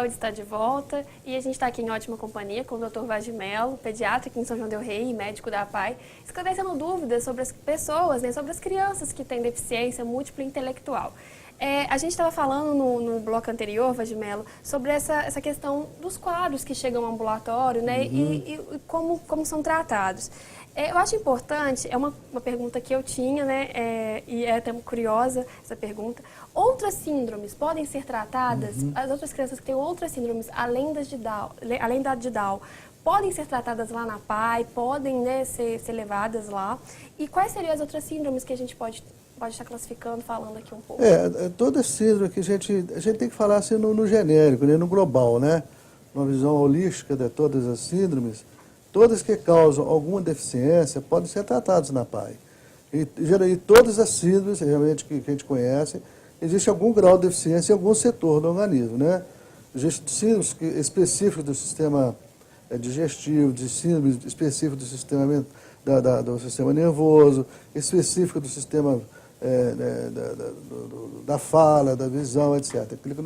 Saúde está de volta e a gente está aqui em ótima companhia com o Dr. Vaz de Mello, pediatra aqui em São João del Rei e médico da APAE, esclarecendo dúvidas sobre as pessoas, né, sobre as crianças que têm deficiência múltipla intelectual. A gente estava falando no bloco anterior, Vaz de Mello, sobre essa questão dos quadros que chegam ao ambulatório, né, e como são tratados. Eu acho importante, é uma pergunta que eu tinha, né, e é até curiosa essa pergunta. Outras síndromes podem ser tratadas, as outras crianças que têm outras síndromes, além da de Down, podem ser tratadas lá na APAE, podem, né, ser levadas lá? E quais seriam as outras síndromes que a gente pode estar classificando, falando aqui um pouco? Toda síndrome que a gente tem que falar assim no genérico, né, no global, né? Uma visão holística de todas as síndromes. Todas que causam alguma deficiência podem ser tratadas na APAE. E todas as síndromes, realmente, que a gente conhece, existe algum grau de deficiência em algum setor do organismo, né? Existem síndromes específicos do sistema digestivo, de síndromes específicos do sistema, do sistema nervoso, específico do sistema da fala, da visão, etc. Aquilo que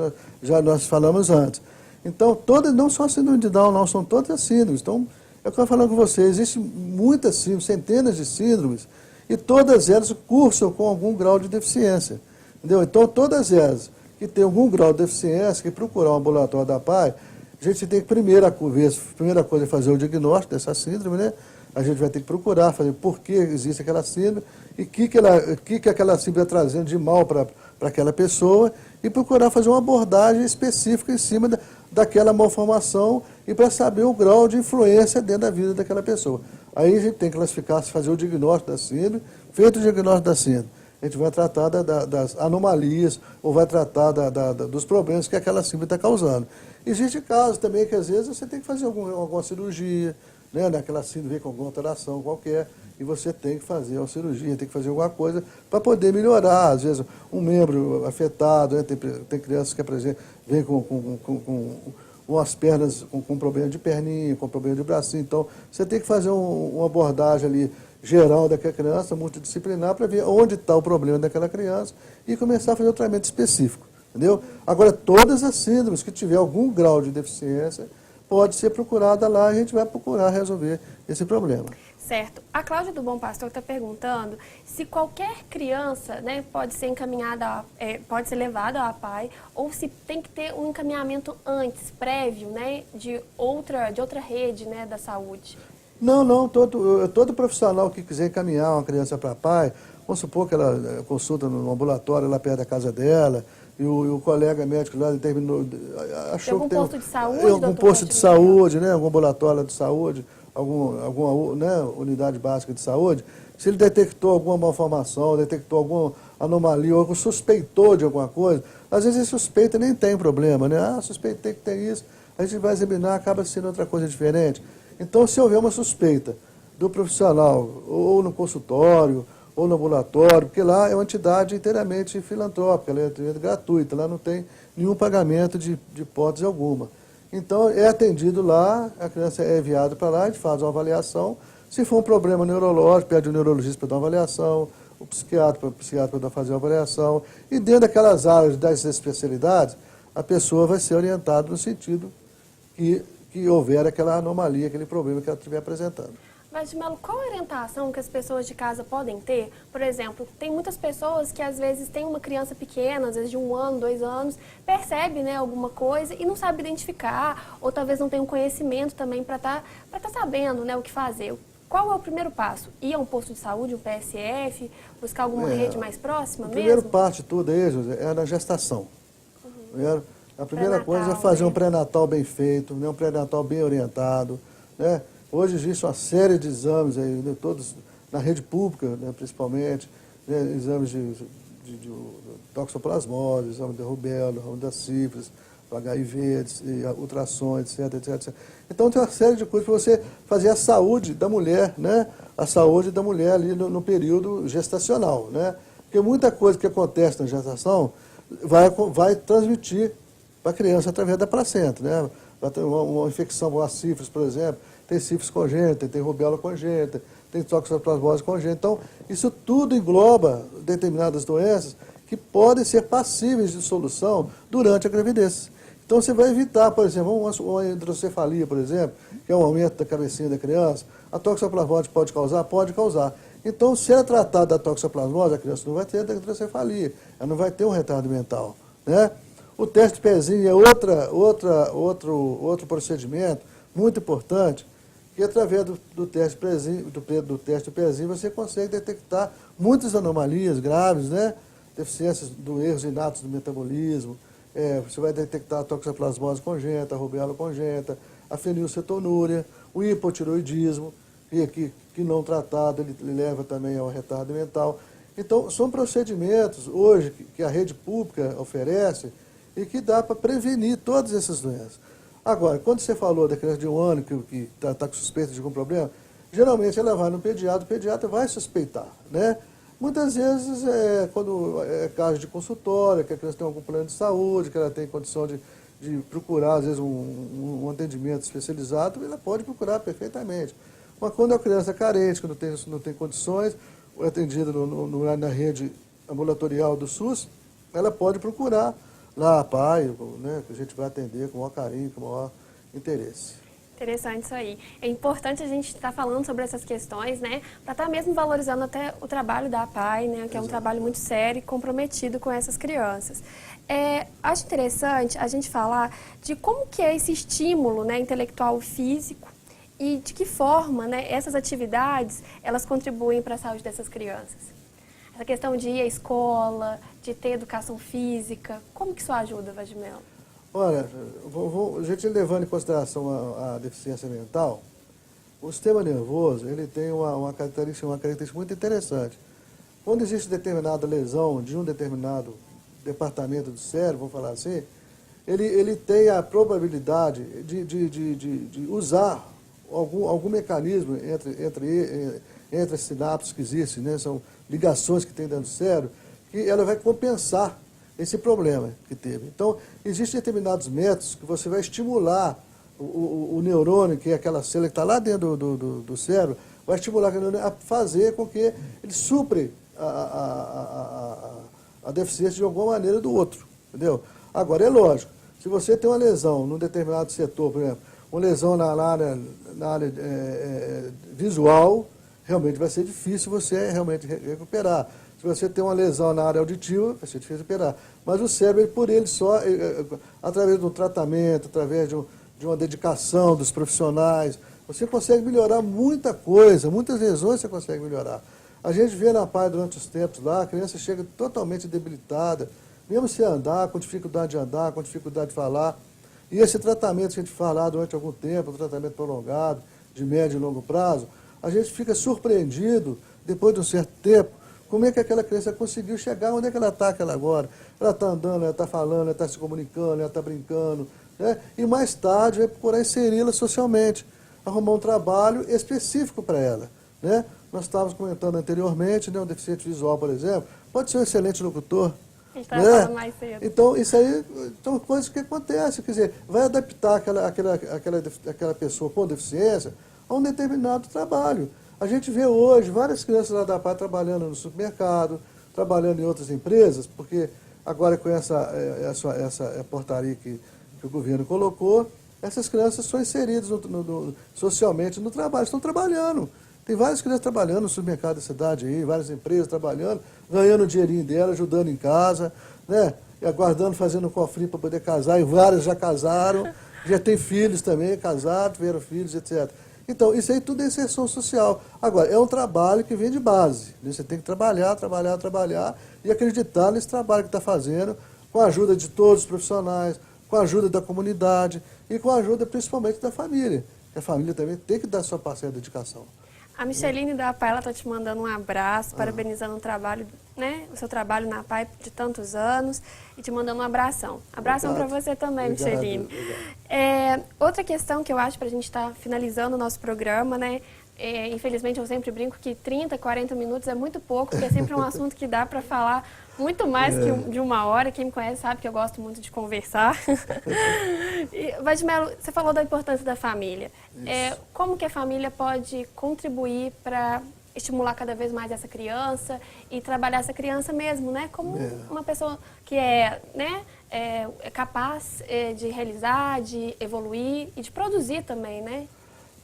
nós falamos antes. Então, não só a síndrome de Down, não, são todas as síndromes. Então, é o que eu estou falando com você, existem muitas síndromes, centenas de síndromes, e todas elas cursam com algum grau de deficiência. Entendeu? Então, todas elas que têm algum grau de deficiência, que procurar um ambulatório da APAE, a gente tem que, primeira coisa é fazer o diagnóstico dessa síndrome, né? A gente vai ter que procurar fazer por que existe aquela síndrome e o que aquela síndrome está trazendo de mal para aquela pessoa e procurar fazer uma abordagem específica em cima daquela malformação e para saber o grau de influência dentro da vida daquela pessoa. Aí a gente tem que classificar, fazer o diagnóstico da síndrome, feito o diagnóstico da síndrome, a gente vai tratar das anomalias ou vai tratar dos problemas que aquela síndrome está causando. Existe casos também que às vezes você tem que fazer alguma cirurgia, né, naquela síndrome vem com alguma alteração qualquer, e você tem que fazer uma cirurgia, tem que fazer alguma coisa para poder melhorar. Às vezes, um membro afetado, né, tem crianças que, por exemplo, vêm com as pernas com problema de perninha, com problema de bracinho. Então, você tem que fazer uma abordagem ali geral daquela criança, multidisciplinar, para ver onde está o problema daquela criança e começar a fazer um tratamento específico. Entendeu? Agora, todas as síndromes que tiver algum grau de deficiência, pode ser procurada lá, a gente vai procurar resolver esse problema. Certo. A Cláudia do Bom Pastor está perguntando se qualquer criança, né, pode ser encaminhada, pode ser levada à APAE, ou se tem que ter um encaminhamento antes, prévio, né, de outra rede, né, da saúde. Não, todo profissional que quiser encaminhar uma criança para a APAE, vamos supor que ela consulta no ambulatório lá perto da casa dela, e o colega médico lá determinou, achou que tem posto de saúde, algum posto de saúde, né, algum ambulatório de saúde, alguma né, unidade básica de saúde, se ele detectou alguma malformação, detectou alguma anomalia, ou suspeitou de alguma coisa, às vezes ele suspeita e nem tem problema, né? Suspeitei que tem isso, a gente vai examinar, acaba sendo outra coisa diferente. Então, se houver uma suspeita do profissional, ou no consultório, ou no ambulatório, porque lá é uma entidade inteiramente filantrópica, ela é gratuita, lá não tem nenhum pagamento de hipótese alguma. Então, é atendido lá, a criança é enviada para lá, a gente faz uma avaliação. Se for um problema neurológico, pede o neurologista para dar uma avaliação, o psiquiatra para fazer uma avaliação. E dentro daquelas áreas, das especialidades, a pessoa vai ser orientada no sentido que houver aquela anomalia, aquele problema que ela estiver apresentando. Mas, Mello, qual a orientação que as pessoas de casa podem ter? Por exemplo, tem muitas pessoas que às vezes têm uma criança pequena, às vezes de 1 ano, 2 anos, percebe, né, alguma coisa e não sabe identificar, ou talvez não tenha um conhecimento também para tá sabendo, né, o que fazer. Qual é o primeiro passo? Ir a um posto de saúde, um PSF, buscar alguma rede mais próxima mesmo? A primeira parte de tudo aí, José, é na gestação. A primeira coisa é fazer um pré-natal bem feito, né, um pré-natal bem orientado, né? Hoje existe uma série de exames, aí, né, todos na rede pública, né, principalmente, né, exames de toxoplasmose, exame de rubéola, exame da sífilis, do HIV, ultrassons, etc. Então tem uma série de coisas para você fazer a saúde da mulher, né? A saúde da mulher ali no período gestacional, né? Porque muita coisa que acontece na gestação vai transmitir para a criança através da placenta, né? Vai ter uma infecção com a sífilis, por exemplo, tem sífilis congênita, tem rubéola congênita, tem toxoplasmose congênita. Então, isso tudo engloba determinadas doenças que podem ser passíveis de solução durante a gravidez. Então você vai evitar, por exemplo, uma hidrocefalia, por exemplo, que é um aumento da cabecinha da criança. A toxoplasmose pode causar? Pode causar. Então, se ela tratar da toxoplasmose, a criança não vai ter hidrocefalia, ela não vai ter um retardo mental, né? O teste de pezinho é outro procedimento muito importante, que através do teste de pezinho você consegue detectar muitas anomalias graves, né? Deficiências erros inatos do metabolismo, você vai detectar a toxoplasmose congênita, a rubéola congênita, a fenilcetonúria, o hipotiroidismo, que não tratado ele leva também ao retardo mental. Então, são procedimentos hoje que a rede pública oferece e que dá para prevenir todas essas doenças. Agora, quando você falou da criança de 1 ano que está com suspeita de algum problema, geralmente ela vai no pediatra, o pediatra vai suspeitar, né? Muitas vezes, quando é caso de consultório, que a criança tem algum plano de saúde, que ela tem condição de procurar, às vezes, um atendimento especializado, ela pode procurar perfeitamente. Mas quando a criança é carente, que não tem condições, atendida na rede ambulatorial do SUS, ela pode procurar lá a PAI, né, que a gente vai atender com o maior carinho, com o maior interesse. Interessante isso aí. É importante a gente estar falando sobre essas questões, né, para estar mesmo valorizando até o trabalho da APAI, né, que é um trabalho muito sério e comprometido com essas crianças. Acho interessante a gente falar de como que é esse estímulo, né, intelectual físico e de que forma, né, essas atividades elas contribuem para a saúde dessas crianças. Essa questão de ir à escola, de ter educação física, como que isso ajuda, Vladimelo? Olha, a gente levando em consideração a deficiência mental, o sistema nervoso ele tem uma característica muito interessante. Quando existe determinada lesão de um determinado departamento do cérebro, vamos falar assim, ele tem a probabilidade de usar algum mecanismo entre as sinapses que existem, né? São ligações que tem dentro do cérebro, que ela vai compensar esse problema que teve. Então, existem determinados métodos que você vai estimular o neurônio, que é aquela célula que está lá dentro do cérebro, vai estimular aquele neurônio a fazer com que ele supre a deficiência de alguma maneira do outro, entendeu? Agora, é lógico, se você tem uma lesão num determinado setor, por exemplo, uma lesão na área visual, realmente vai ser difícil você realmente recuperar. Se você tem uma lesão na área auditiva, vai ser difícil recuperar. Mas o cérebro, por ele só, através do tratamento, através de uma dedicação dos profissionais, você consegue melhorar muita coisa, muitas lesões você consegue melhorar. A gente vê na PAI durante os tempos lá, a criança chega totalmente debilitada, mesmo se andar, com dificuldade de andar, com dificuldade de falar. E esse tratamento que a gente fala durante algum tempo, um tratamento prolongado, de médio e longo prazo, a gente fica surpreendido, depois de um certo tempo, como é que aquela criança conseguiu chegar, onde é que ela está agora? Ela está andando, ela está falando, ela está se comunicando, ela está brincando, né? E mais tarde vai procurar inseri-la socialmente, arrumar um trabalho específico para ela, né? Nós estávamos comentando anteriormente, né, um deficiente visual, por exemplo, pode ser um excelente locutor. A gente estava falando mais cedo. Então, isso aí são coisas que acontecem, quer dizer, vai adaptar aquela pessoa com deficiência a um determinado trabalho. A gente vê hoje várias crianças lá da PAI trabalhando no supermercado, trabalhando em outras empresas, porque agora com essa portaria que o governo colocou, essas crianças são inseridas socialmente no trabalho, estão trabalhando. Tem várias crianças trabalhando no supermercado da cidade aí, várias empresas trabalhando, ganhando o dinheirinho dela, ajudando em casa, né? E aguardando, fazendo um cofrinho para poder casar, e várias já casaram, já tem filhos também, casados, tiveram filhos, etc. Então, isso aí tudo é inserção social. Agora, é um trabalho que vem de base, né? Você tem que trabalhar e acreditar nesse trabalho que está fazendo, com a ajuda de todos os profissionais, com a ajuda da comunidade e com a ajuda principalmente da família. A família também tem que dar sua parcela de dedicação. A Micheline da APAI, ela está te mandando um abraço, parabenizando o trabalho, né, o seu trabalho na APAI de tantos anos e te mandando um abração. Abração para você também, Micheline. Outra questão que eu acho para a gente estar finalizando o nosso programa, né, infelizmente eu sempre brinco que 30, 40 minutos é muito pouco, porque é sempre um assunto que dá para falar muito mais que de 1 hora. Quem me conhece sabe que eu gosto muito de conversar. Vladimelo, você falou da importância da família. Como que a família pode contribuir para estimular cada vez mais essa criança e trabalhar essa criança mesmo, né? Como uma pessoa que é, né, é capaz de realizar, de evoluir e de produzir também, né?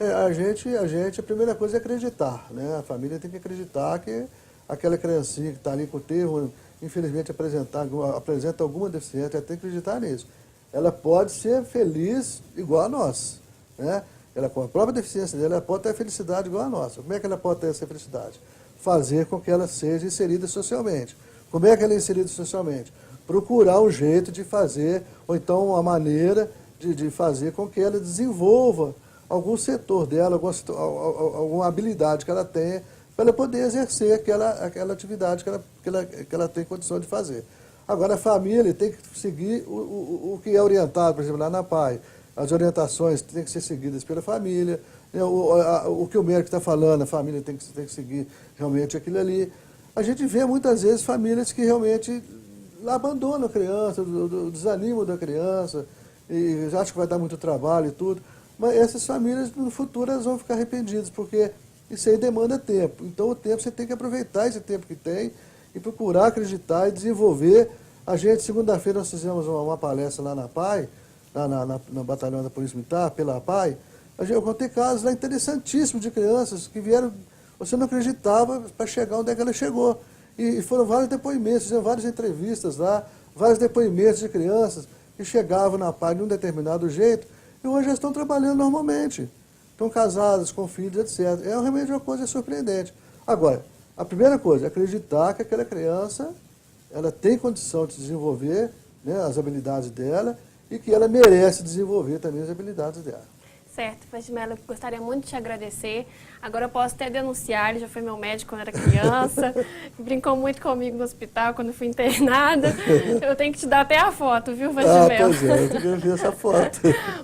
A primeira coisa é acreditar, né? A família tem que acreditar que aquela criancinha que está ali com o termo, infelizmente apresenta alguma deficiência, ela tem que acreditar nisso. Ela pode ser feliz igual a nós, né? Ela, com a própria deficiência dela, ela pode ter felicidade igual a nossa. Como é que ela pode ter essa felicidade? Fazer com que ela seja inserida socialmente. Como é que ela é inserida socialmente? Procurar um jeito de fazer, ou então uma maneira de fazer com que ela desenvolva algum setor dela, alguma habilidade que ela tenha, para ela poder exercer aquela atividade que ela tem condição de fazer. Agora, a família tem que seguir o que é orientado, por exemplo, lá na PAI. As orientações têm que ser seguidas pela família, né? O que o médico está falando, a família tem que seguir realmente aquilo ali. A gente vê muitas vezes famílias que realmente abandonam a criança, desanimam da criança, e acham que vai dar muito trabalho e tudo. Mas essas famílias, no futuro, elas vão ficar arrependidas, porque isso aí demanda tempo. Então, o tempo, você tem que aproveitar esse tempo que tem e procurar acreditar e desenvolver. A gente, segunda-feira, nós fizemos uma palestra lá na PAI, no Batalhão da Polícia Militar, pela PAI. Eu contei casos lá interessantíssimos de crianças que vieram, você não acreditava, para chegar onde é que ela chegou. E foram vários depoimentos, fizeram várias entrevistas lá, vários depoimentos de crianças que chegavam na PAI de um determinado jeito, e hoje já estão trabalhando normalmente. Estão casadas, com filhos, etc. É realmente uma coisa surpreendente. Agora, a primeira coisa é acreditar que aquela criança ela tem condição de desenvolver, né, as habilidades dela e que ela merece desenvolver também as habilidades dela. Certo, Frei de Mello, gostaria muito de te agradecer. Agora eu posso até denunciar, ele já foi meu médico quando era criança, brincou muito comigo no hospital quando fui internada. Eu tenho que te dar até a foto, viu, Frei de Mello? Pois é, eu tenho que ver essa foto.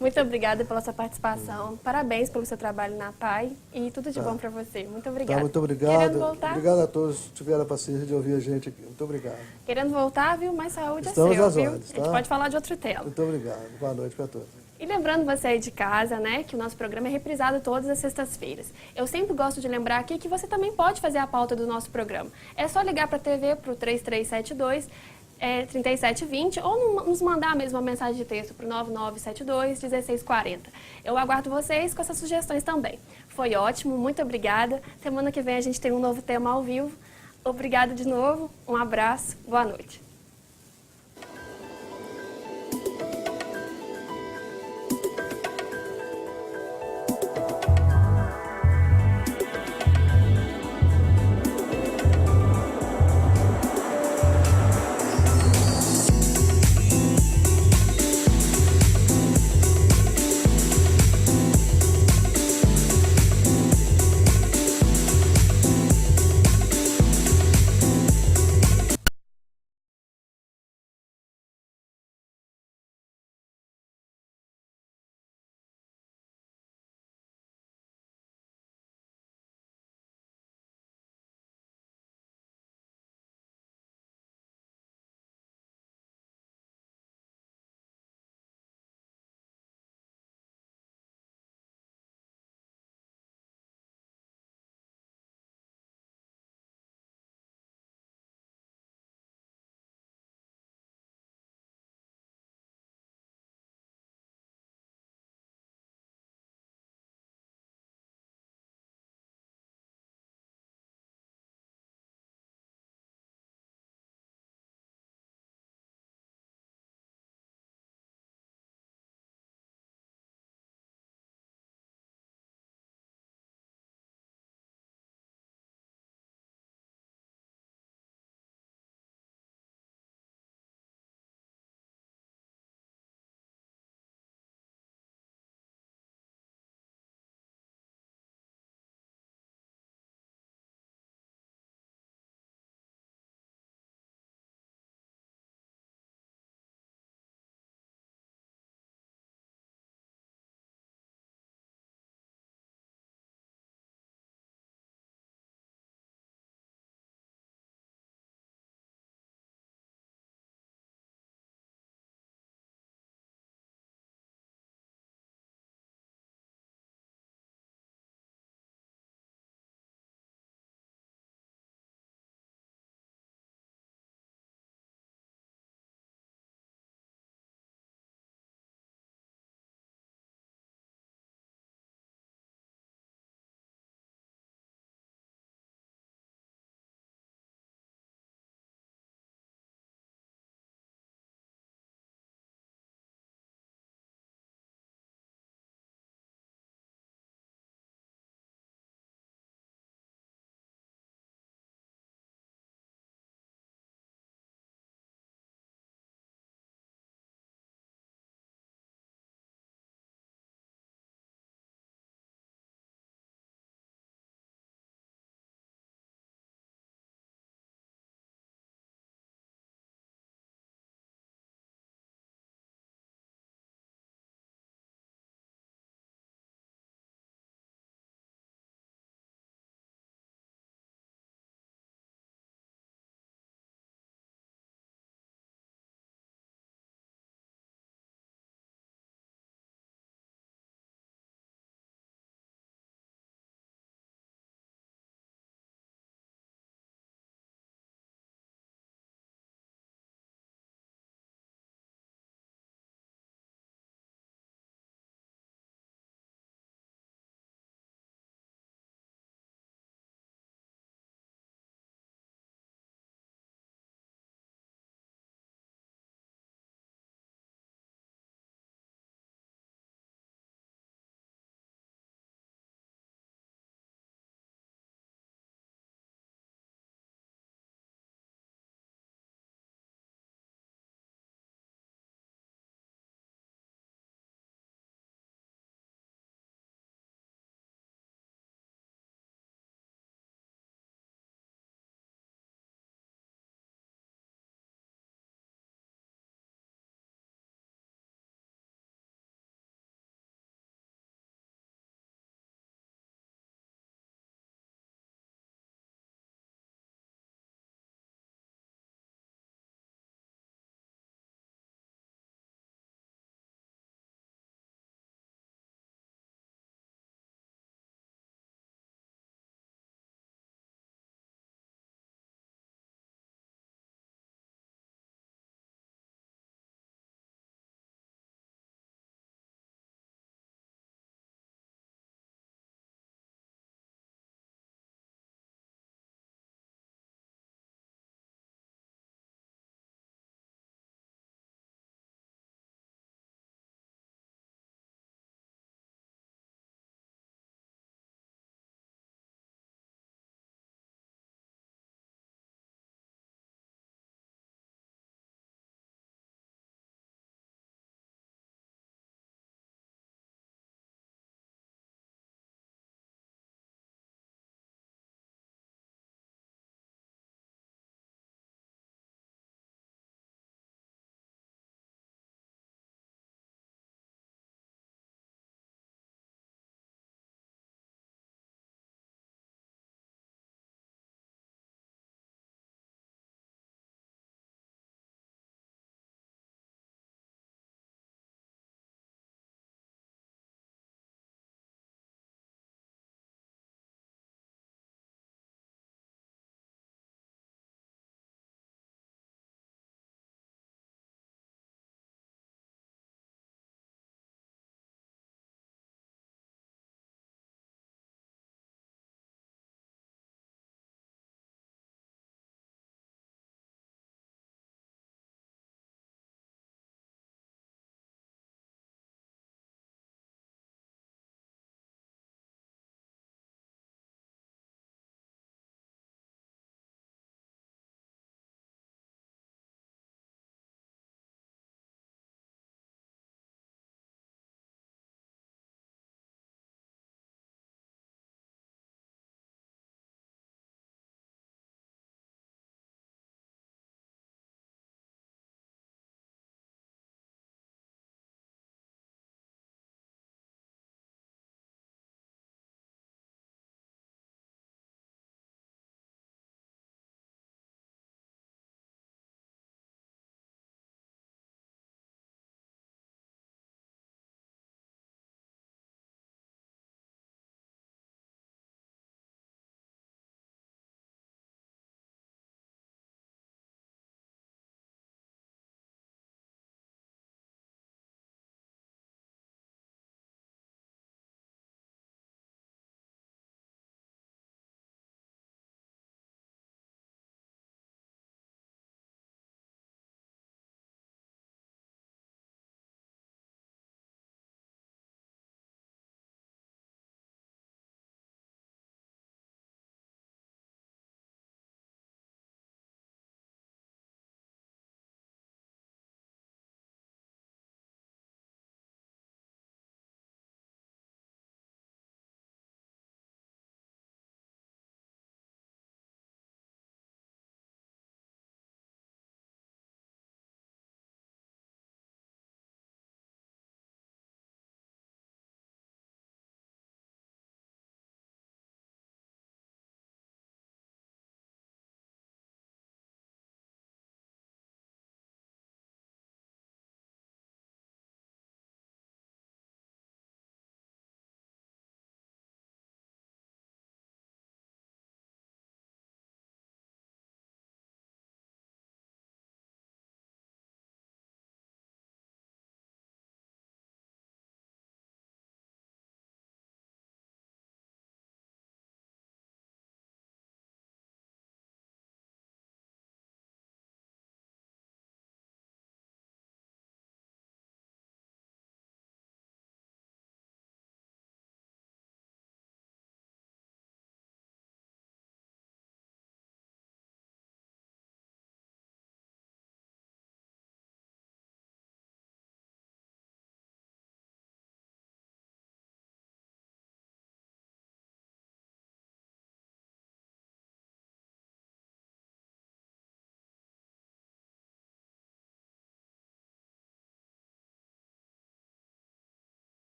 Muito obrigada pela sua participação. Parabéns pelo seu trabalho na PAI e tudo de bom para você. Muito obrigada. Muito obrigado. Querendo voltar? Obrigado a todos que tiveram a paciência de ouvir a gente aqui. Muito obrigado. Querendo voltar, viu? Mais saúde Estamos é seu, às viu? ordens, tá? A gente pode falar de outro tema. Muito obrigado. Boa noite para todos. E lembrando você aí de casa, né, que o nosso programa é reprisado todas as sextas-feiras. Eu sempre gosto de lembrar aqui que você também pode fazer a pauta do nosso programa. É só ligar para a TV para o 3372 3720 ou nos mandar mesmo uma mensagem de texto para o 9972 1640. Eu aguardo vocês com essas sugestões também. Foi ótimo, muito obrigada. Semana que vem a gente tem um novo tema ao vivo. Obrigada de novo, um abraço, boa noite.